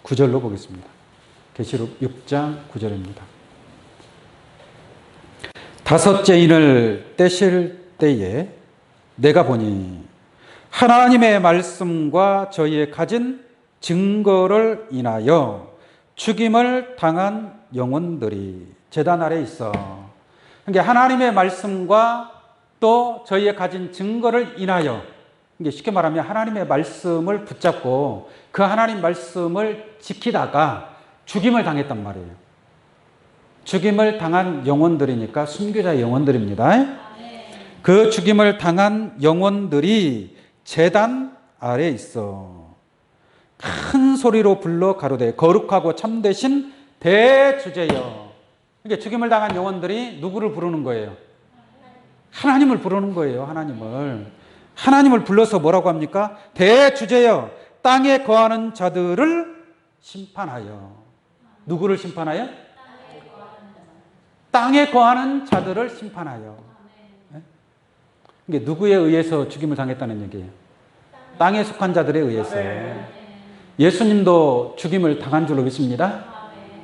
9절로 보겠습니다. 계시록 6장 9절입니다. 다섯째 인을 떼실 때에 내가 보니 하나님의 말씀과 저희의 가진 증거를 인하여 죽임을 당한 영혼들이 제단 아래 있어. 그러니까 하나님의 말씀과 또 저희의 가진 증거를 인하여, 이게 쉽게 말하면 하나님의 말씀을 붙잡고 그 하나님 말씀을 지키다가 죽임을 당했단 말이에요. 죽임을 당한 영혼들이니까 순교자의 영혼들입니다. 그 죽임을 당한 영혼들이 제단 아래 있어. 큰 소리로 불러 가로되 거룩하고 참되신 대주제여. 그러니까 죽임을 당한 영혼들이 누구를 부르는 거예요? 하나님을 부르는 거예요. 하나님을 불러서 뭐라고 합니까? 대주제여 땅에 거하는 자들을 심판하여. 누구를 심판하여? 땅에 거하는 자들을 심판하여. 이게 누구에 의해서 죽임을 당했다는 얘기예요? 땅에 속한 자들에 의해서. 예수님도 죽임을 당한 줄로 믿습니다.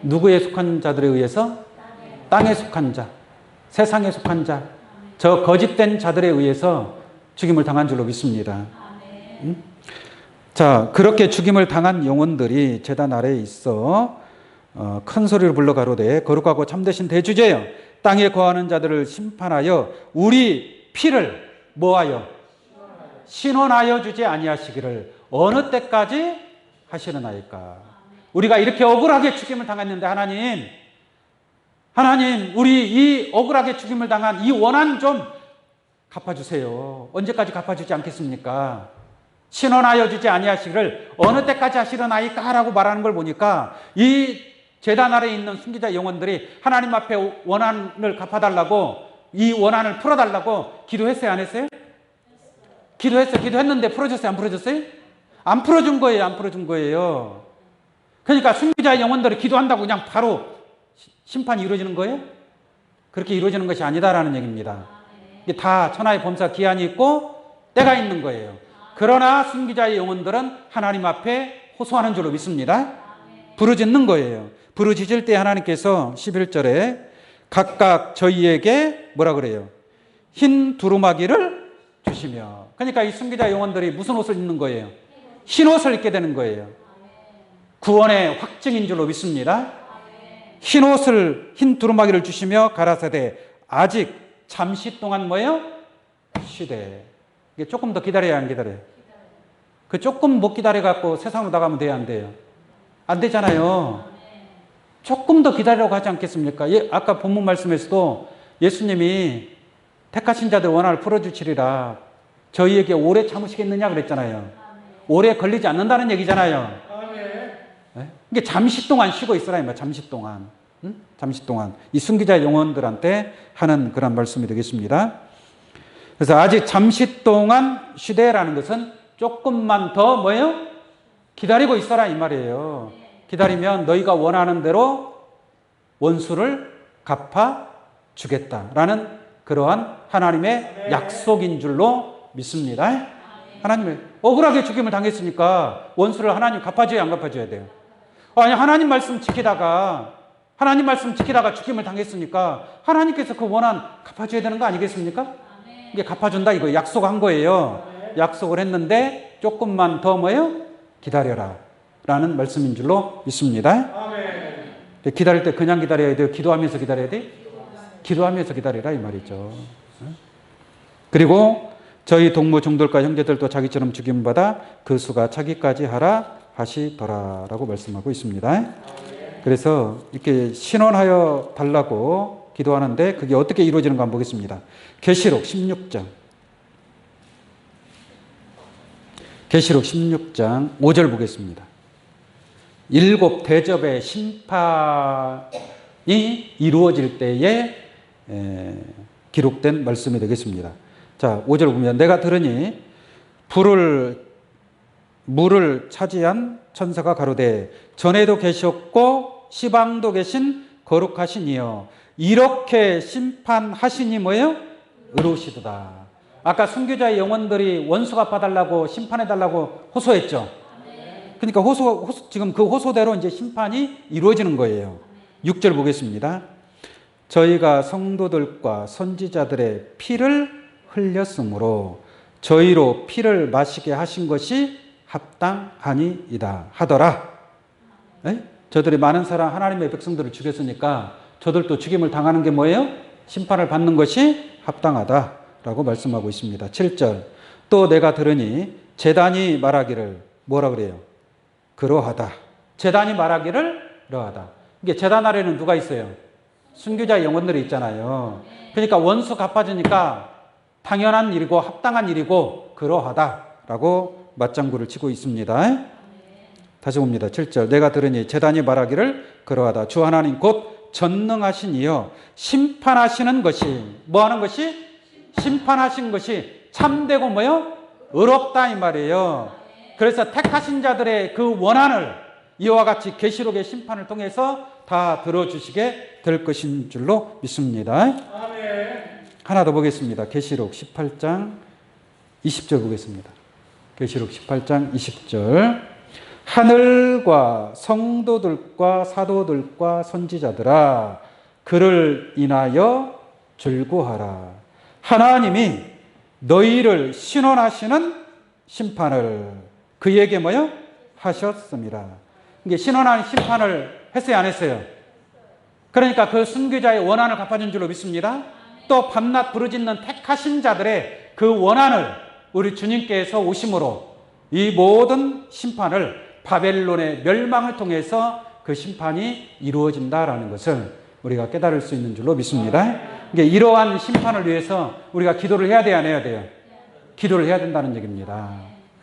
누구에 속한 자들에 의해서? 땅에 속한 자, 세상에 속한 자, 저 거짓된 자들에 의해서 죽임을 당한 줄로 믿습니다. 자, 그렇게 죽임을 당한 영혼들이 제단 아래에 있어 큰 소리를 불러 가로되 거룩하고 참되신 대주제여 땅에 거하는 자들을 심판하여 우리 피를 뭐하여? 신원하여 주지 아니하시기를 어느 때까지 하시려나이까. 우리가 이렇게 억울하게 죽임을 당했는데 하나님 우리 이 억울하게 죽임을 당한 이 원한 좀 갚아주세요. 언제까지 갚아주지 않겠습니까? 신원하여 주지 아니하시기를 어느 때까지 하시려나이까 라고 말하는 걸 보니까 이 제단 아래에 있는 순교자 영혼들이 하나님 앞에 원한을 갚아달라고, 이 원한을 풀어달라고 기도했어요? 안 했어요? 기도했어요. 기도했는데 풀어줬어요? 안 풀어줬어요? 안 풀어준 거예요. 그러니까 순교자의 영혼들이 기도한다고 그냥 바로 심판이 이루어지는 거예요? 그렇게 이루어지는 것이 아니다라는 얘기입니다. 이게 다 천하의 범사 기한이 있고 때가 있는 거예요. 그러나 순교자의 영혼들은 하나님 앞에 호소하는 줄로 믿습니다. 부르짖는 거예요. 부르짖을 때 하나님께서 11절에 각각 저희에게 뭐라 그래요? 흰 두루마기를 주시며. 그러니까 이 순교자 영혼들이 무슨 옷을 입는 거예요? 흰 옷을 입게 되는 거예요. 구원의 확증인 줄로 믿습니다. 흰 두루마기를 주시며 가라사대 아직 잠시 동안 뭐예요? 쉬되. 이게 조금 더 기다려야 안 기다려요? 그 조금 못 기다려갖고 세상으로 나가면 돼요, 안 돼요? 안 되잖아요. 조금 더 기다리라고 하지 않겠습니까? 아까 본문 말씀에서도 예수님이 택하신 자들 원한을 풀어주시리라. 저희에게 오래 참으시겠느냐 그랬잖아요. 오래 걸리지 않는다는 얘기잖아요. 네? 이게 잠시 동안 쉬고 있으라, 잠시 동안. 응? 잠시 동안. 이 순교자 영혼들한테 하는 그런 말씀이 되겠습니다. 그래서 아직 잠시 동안 쉬되라는 것은 조금만 더 뭐예요? 기다리고 있어라 이 말이에요. 기다리면 너희가 원하는 대로 원수를 갚아 주겠다라는 그러한 하나님의 약속인 줄로 믿습니다. 하나님의 억울하게 죽임을 당했으니까 원수를 하나님 갚아줘야 안 갚아줘야 돼요? 아니 하나님 말씀 지키다가 죽임을 당했으니까 하나님께서 그 원한 갚아줘야 되는 거 아니겠습니까? 이게 갚아준다 이거 약속한 거예요. 약속을 했는데 조금만 더 뭐예요? 기다려라 라는 말씀인 줄로 믿습니다. 기다릴 때 그냥 기다려야 돼요? 기도하면서 기다려야 돼요? 기도하면서 기다리라 이 말이죠. 그리고 저희 동무 종들과 형제들도 자기처럼 죽임받아 그 수가 차기까지 하라 하시더라라고 말씀하고 있습니다. 그래서 이렇게 신원하여 달라고 기도하는데 그게 어떻게 이루어지는가 한번 보겠습니다. 계시록 16장 5절 보겠습니다. 7 대접의 심판이 이루어질 때에 기록된 말씀이 되겠습니다. 자, 5절 보면 내가 들으니 물을 차지한 천사가 가로되 전에도 계셨고 시방도 계신 거룩하신 이여 이렇게 심판하시니 뭐예요? 의로우시도다. 아까 순교자의 영혼들이 원수 갚아달라고 심판해달라고 호소했죠. 그러니까 지금 그 호소대로 이제 심판이 이루어지는 거예요. 6절 보겠습니다. 저희가 성도들과 선지자들의 피를 흘렸으므로 저희로 피를 마시게 하신 것이 합당하니이다 하더라. 에? 저들이 많은 사람 하나님의 백성들을 죽였으니까 저들도 죽임을 당하는 게 뭐예요? 심판을 받는 것이 합당하다라고 말씀하고 있습니다. 7절 또 내가 들으니 제단이 말하기를 뭐라 그래요? 그러하다. 제단이 말하기를 그러하다. 이게 제단 아래는 누가 있어요? 순교자 영혼들이 있잖아요. 그러니까 원수 갚아주니까 당연한 일이고 합당한 일이고 그러하다라고 맞장구를 치고 있습니다. 다시 봅니다. 7절 내가 들으니 제단이 말하기를 그러하다. 주 하나님 곧 전능하신 이여 심판하시는 것이 뭐하는 것이? 심판하신 것이 참되고 뭐요? 의롭다 이 말이에요. 그래서 택하신 자들의 그 원한을 이와 같이 계시록의 심판을 통해서 다 들어주시게 될 것인 줄로 믿습니다. 아멘. 하나 더 보겠습니다. 계시록 18장 20절 보겠습니다. 계시록 18장 20절 하늘과 성도들과 사도들과 선지자들아 그를 인하여 즐거하라. 하나님이 너희를 신원하시는 심판을 그에게 뭐요? 하셨습니다. 이게 신원하는 심판을 했어요, 안 했어요? 그러니까 그 순교자의 원한을 갚아준 줄로 믿습니다. 또 밤낮 부르짖는 택하신 자들의 그 원한을 우리 주님께서 오심으로 이 모든 심판을 바벨론의 멸망을 통해서 그 심판이 이루어진다라는 것을 우리가 깨달을 수 있는 줄로 믿습니다. 이러한 심판을 위해서 우리가 기도를 해야 돼요, 안 해야 돼요? 기도를 해야 된다는 얘기입니다.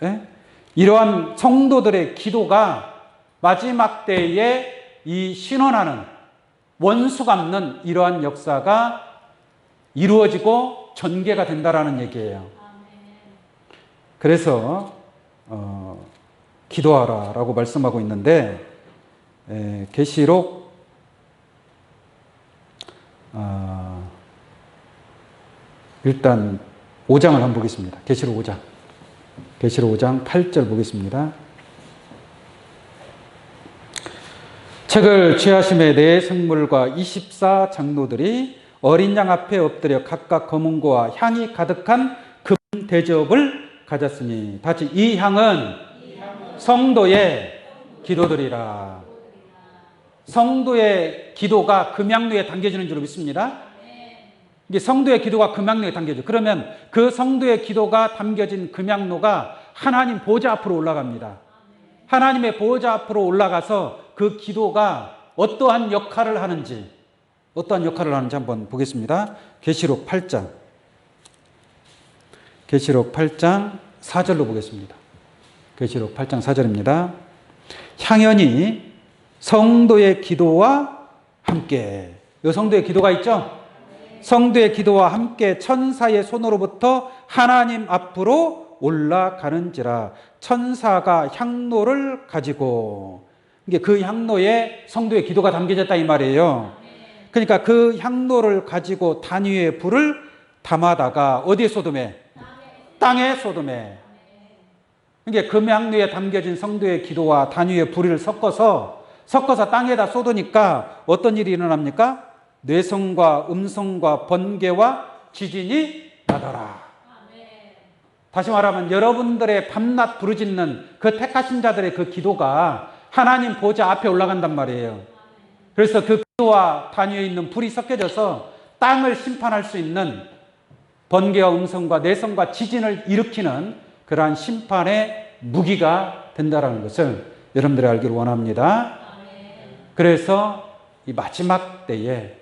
네? 이러한 성도들의 기도가 마지막 때에 이 신원하는 원수 갚는 이러한 역사가 이루어지고 전개가 된다라는 얘기예요. 그래서 기도하라라고 말씀하고 있는데 계시록 일단 5장을 한번 보겠습니다. 계시록 5장. 계시록 5장 8절 보겠습니다. 책을 취하심에 네 생물과 24 장로들이 어린 양 앞에 엎드려 각각 검은고와 향이 가득한 금 대접을 가졌으니 다시 이 향은 성도의 기도들이라. 성도의 기도가 금향루에 담겨지는 줄로 믿습니다. 이게 성도의 기도가 금향루에 담겨져. 그러면 그 성도의 기도가 담겨진 금향루가 하나님 보좌 앞으로 올라갑니다. 하나님의 보좌 앞으로 올라가서 그 기도가 어떠한 역할을 하는지 한번 보겠습니다. 계시록 8장. 계시록 8장 4절로 보겠습니다. 계시록 8장 4절입니다. 향연이 성도의 기도와 함께. 이 성도의 기도가 있죠? 성도의 기도와 함께 천사의 손으로부터 하나님 앞으로 올라가는지라. 천사가 향로를 가지고, 이게 그 향로에 성도의 기도가 담겨졌다 이 말이에요. 그러니까 그 향로를 가지고 단위의 불을 담아다가 어디에 쏟음에? 땅에 쏟음에. 이게 금향로에 담겨진 성도의 기도와 단위의 불을 섞어서 땅에다 쏟으니까 어떤 일이 일어납니까? 뇌성과 음성과 번개와 지진이 나더라. 다시 말하면 여러분들의 밤낮 부르짖는 그 택하신 자들의 그 기도가 하나님 보좌 앞에 올라간단 말이에요. 그래서 그 기도와 단위에 있는 불이 섞여져서 땅을 심판할 수 있는 번개와 음성과 내성과 지진을 일으키는 그러한 심판의 무기가 된다는 것을 여러분들이 알기를 원합니다. 그래서 이 마지막 때에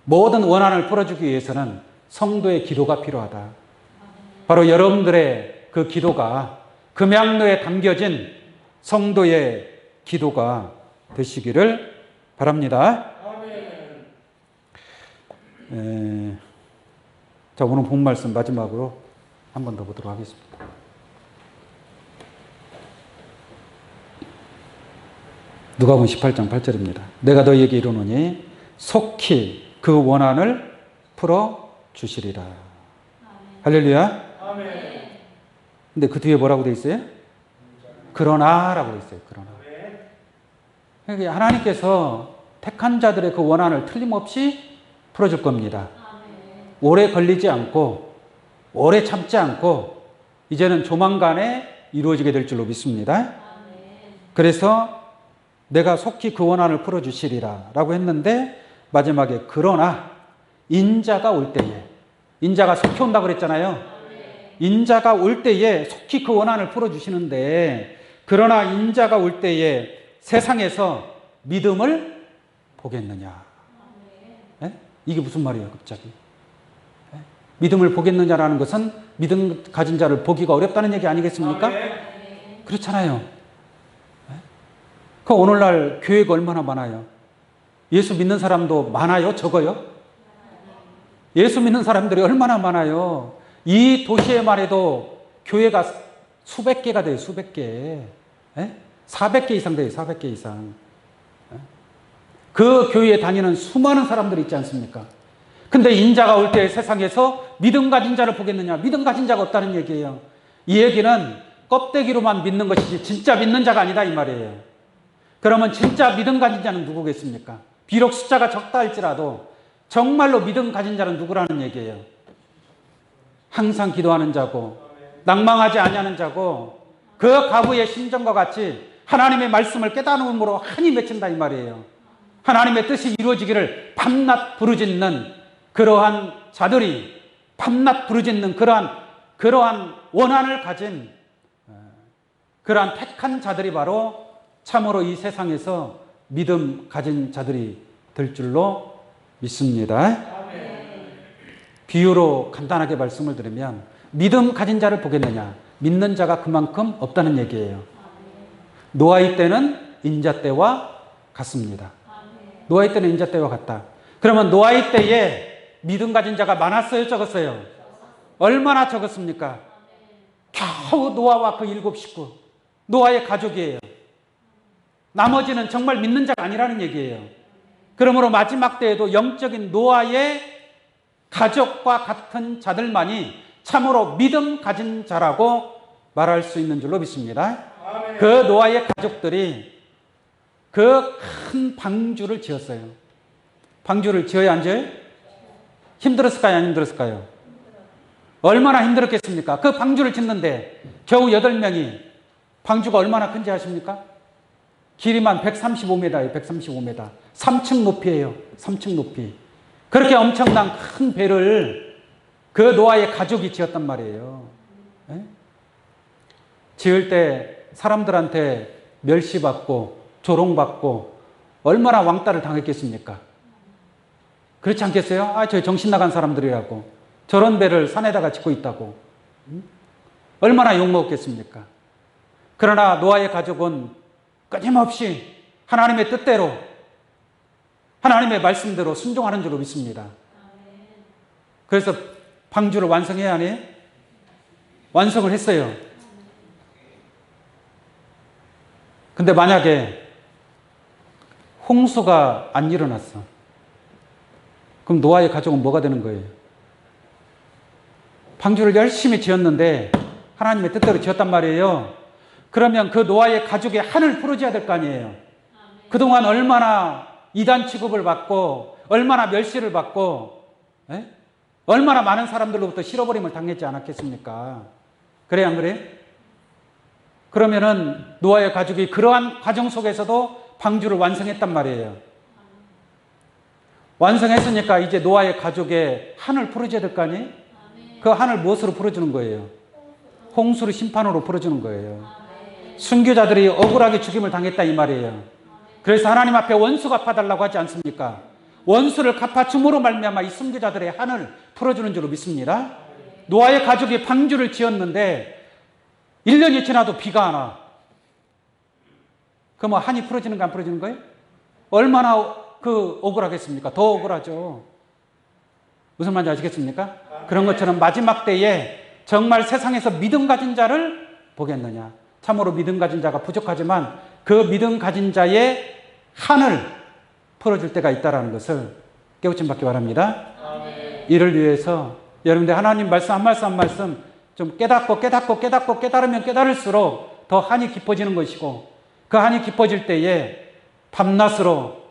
모든 원한을 풀어주기 위해서는 성도의 기도가 필요하다. 바로 여러분들의 그 기도가 금향로에 담겨진 성도의 기도가 되시기를 바랍니다. 자, 오늘 본 말씀 마지막으로 한 번 더 보도록 하겠습니다. 누가복음 18장 8절입니다. 내가 너희에게 이르노니 속히 그 원한을 풀어 주시리라. 할렐루야. 아멘. 근데 그 뒤에 뭐라고 돼 있어요? 그러나라고 돼 있어요. 그러나. 그러니까 하나님께서 택한 자들의 그 원한을 틀림없이 풀어줄 겁니다. 오래 걸리지 않고 오래 참지 않고 이제는 조만간에 이루어지게 될 줄로 믿습니다. 그래서 내가 속히 그 원한을 풀어주시리라 라고 했는데 마지막에 그러나 인자가 올 때에, 인자가 속히 온다고 그랬잖아요. 인자가 올 때에 속히 그 원한을 풀어주시는데 그러나 인자가 올 때에 세상에서 믿음을 보겠느냐. 네? 이게 무슨 말이에요 갑자기? 네? 믿음을 보겠느냐라는 것은 믿음 가진 자를 보기가 어렵다는 얘기 아니겠습니까? 그렇잖아요. 네? 그 오늘날 교회가 얼마나 많아요? 예수 믿는 사람도 많아요? 적어요? 예수 믿는 사람들이 얼마나 많아요? 이 도시에만 해도 교회가 수백 개가 돼요. 수백 개. 네? 400개 이상 돼요. 400개 이상. 그 교회에 다니는 수많은 사람들이 있지 않습니까? 근데 인자가 올 때 세상에서 믿음 가진 자를 보겠느냐? 믿음 가진 자가 없다는 얘기예요. 이 얘기는 껍데기로만 믿는 것이지 진짜 믿는 자가 아니다 이 말이에요. 그러면 진짜 믿음 가진 자는 누구겠습니까? 비록 숫자가 적다 할지라도 정말로 믿음 가진 자는 누구라는 얘기예요. 항상 기도하는 자고 낭망하지 아니하는 자고 그 가부의 심정과 같이 하나님의 말씀을 깨달음으로 한이 맺힌다 이 말이에요. 하나님의 뜻이 이루어지기를 밤낮 부르짖는 그러한 자들이 밤낮 부르짖는 그러한 원한을 가진 그러한 택한 자들이 바로 참으로 이 세상에서 믿음 가진 자들이 될 줄로 믿습니다. 비유로 간단하게 말씀을 드리면 믿음 가진 자를 보겠느냐? 믿는 자가 그만큼 없다는 얘기예요. 노아의 때는 인자 때와 같습니다. 노아의 때는 인자 때와 같다. 그러면 노아의 때에 믿음 가진 자가 많았어요? 적었어요? 얼마나 적었습니까? 겨우 노아와 그 7 식구, 노아의 가족이에요. 나머지는 정말 믿는 자가 아니라는 얘기예요. 그러므로 마지막 때에도 영적인 노아의 가족과 같은 자들만이 참으로 믿음 가진 자라고 말할 수 있는 줄로 믿습니다. 그 노아의 가족들이 그 큰 방주를 지었어요. 방주를 지어야 안 지어요? 힘들었을까요? 안 힘들었을까요? 얼마나 힘들었겠습니까? 그 방주를 짓는데 겨우 8명이 방주가 얼마나 큰지 아십니까? 길이만 135m예요. 135m. 3층 높이예요. 3층 높이. 그렇게 엄청난 큰 배를 그 노아의 가족이 지었단 말이에요. 네? 지을 때 사람들한테 멸시받고 조롱받고 얼마나 왕따를 당했겠습니까? 그렇지 않겠어요? 아, 저 정신 나간 사람들이라고. 저런 배를 산에다가 짓고 있다고. 얼마나 욕먹었겠습니까? 그러나 노아의 가족은 끊임없이 하나님의 뜻대로 하나님의 말씀대로 순종하는 줄로 믿습니다. 그래서 방주를 완성해야 하니 완성을 했어요. 근데 만약에 홍수가 안 일어났어. 그럼 노아의 가족은 뭐가 되는 거예요? 방주를 열심히 지었는데 하나님의 뜻대로 지었단 말이에요. 그러면 그 노아의 가족의 한을 풀어줘야 될 거 아니에요. 그동안 얼마나 이단 취급을 받고 얼마나 멸시를 받고 얼마나 많은 사람들로부터 실어버림을 당했지 않았겠습니까? 그래요, 안 그래요? 그러면은 노아의 가족이 그러한 과정 속에서도 방주를 완성했단 말이에요. 완성했으니까 이제 노아의 가족의 한을 풀어줘야 될 거 아니에요? 그 한을 무엇으로 풀어주는 거예요? 홍수로 심판으로 풀어주는 거예요. 순교자들이 억울하게 죽임을 당했다 이 말이에요. 그래서 하나님 앞에 원수 갚아달라고 하지 않습니까? 원수를 갚아줌으로 말미암아 이 순교자들의 한을 풀어주는 줄로 믿습니다. 노아의 가족이 방주를 지었는데 1년이 지나도 비가 안 와. 그럼 한이 풀어지는가 안 풀어지는 거예요? 얼마나 억울하겠습니까? 더 억울하죠. 무슨 말인지 아시겠습니까? 그런 것처럼 마지막 때에 정말 세상에서 믿음 가진 자를 보겠느냐. 참으로 믿음 가진 자가 부족하지만 그 믿음 가진 자의 한을 풀어줄 때가 있다는 것을 깨우침 받기 바랍니다. 이를 위해서 여러분들 하나님 말씀 한 말씀 한 말씀 좀 깨달으면 깨달을수록 더 한이 깊어지는 것이고 그 한이 깊어질 때에 밤낮으로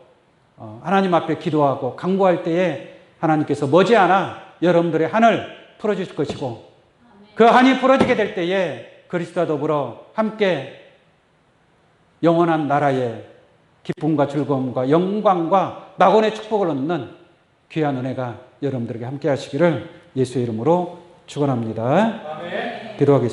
하나님 앞에 기도하고 간구할 때에 하나님께서 머지않아 여러분들의 한을 풀어주실 것이고 그 한이 풀어지게 될 때에 그리스도와 더불어 함께 영원한 나라의 기쁨과 즐거움과 영광과 낙원의 축복을 얻는 귀한 은혜가 여러분들에게 함께 하시기를 예수의 이름으로 축원합니다. 기도하겠습니다.